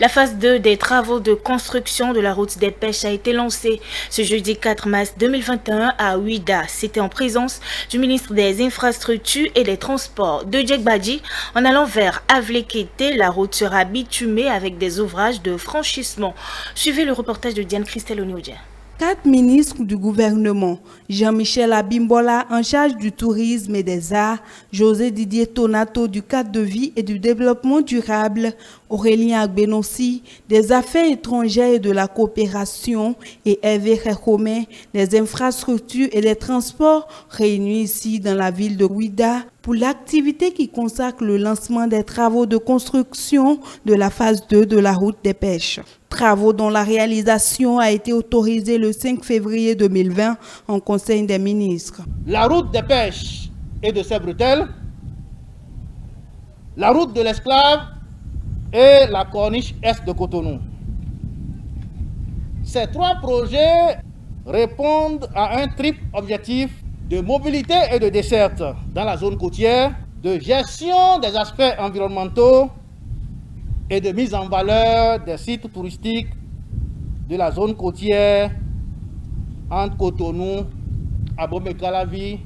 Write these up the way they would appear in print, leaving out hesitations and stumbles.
La phase 2 des travaux de construction de la route des pêches a été lancée ce jeudi 4 mars 2021 à Ouida. C'était en présence du ministre des Infrastructures et des Transports, Djedjek Badji. En allant vers Avlekete, la route sera bitumée avec des ouvrages de franchissement. Suivez le reportage de Diane Christelle Oniodia. 4 ministres du gouvernement, Jean-Michel Abimbola en charge du tourisme et des arts, José Didier Tonato du cadre de vie et du développement durable, Aurélien Agbenossi des affaires étrangères et de la coopération et Hervé Réchomé des infrastructures et des transports réunis ici dans la ville de Ouida pour l'activité qui consacre le lancement des travaux de construction de la phase 2 de la route des pêches. Travaux dont la réalisation a été autorisée le 5 février 2020 en Conseil des ministres. La route des pêches et de ses bretelles, la route de l'esclave et la corniche est de Cotonou. Ces 3 projets répondent à un triple objectif de mobilité et de desserte dans la zone côtière, de gestion des aspects environnementaux et de mise en valeur des sites touristiques de la zone côtière entre Cotonou, Abomey-Calavi,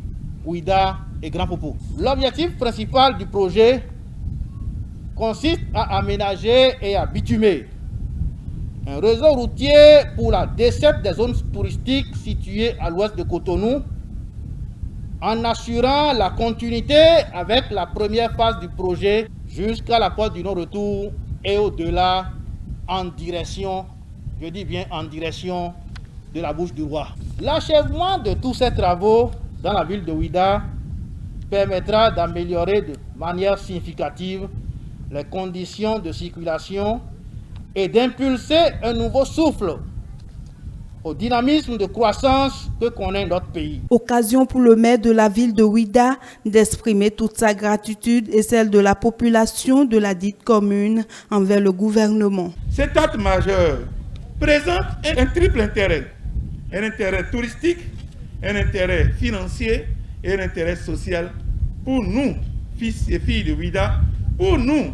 Ouida et Grand Popo. L'objectif principal du projet consiste à aménager et à bitumer un réseau routier pour la desserte des zones touristiques situées à l'ouest de Cotonou, en assurant la continuité avec la première phase du projet jusqu'à la porte du non-retour et au-delà en direction, je dis bien en direction de la Bouche du Roi. L'achèvement de tous ces travaux dans la ville de Ouida permettra d'améliorer de manière significative les conditions de circulation et d'impulser un nouveau souffle au dynamisme de croissance que connaît notre pays. Occasion pour le maire de la ville de Ouida d'exprimer toute sa gratitude et celle de la population de la dite commune envers le gouvernement. Cet acte majeur présente un triple intérêt. Un intérêt touristique, un intérêt financier et un intérêt social pour nous, fils et filles de Ouida, pour nous,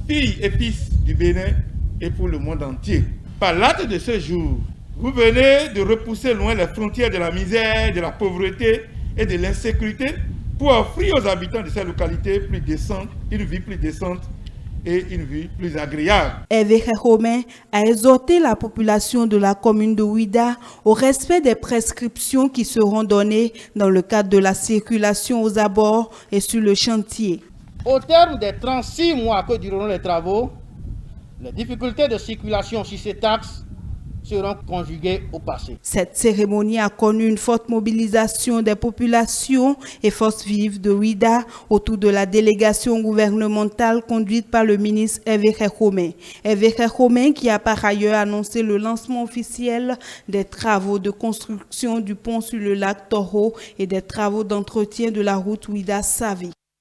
filles et fils du Bénin et pour le monde entier. Par l'acte de ce jour, vous venez de repousser loin les frontières de la misère, de la pauvreté et de l'insécurité pour offrir aux habitants de ces localités plus décentes, une vie plus décente et une vie plus agréable. Hervé Réchomé a exhorté la population de la commune de Ouida au respect des prescriptions qui seront données dans le cadre de la circulation aux abords et sur le chantier. Au terme des 36 mois que dureront les travaux, les difficultés de circulation sur ces axes seront conjuguées au passé. Cette cérémonie a connu une forte mobilisation des populations et forces vives de Ouida autour de la délégation gouvernementale conduite par le ministre Hervé Réchomé. Hervé Réchomé qui a par ailleurs annoncé le lancement officiel des travaux de construction du pont sur le lac Toro et des travaux d'entretien de la route Ouida-Savi.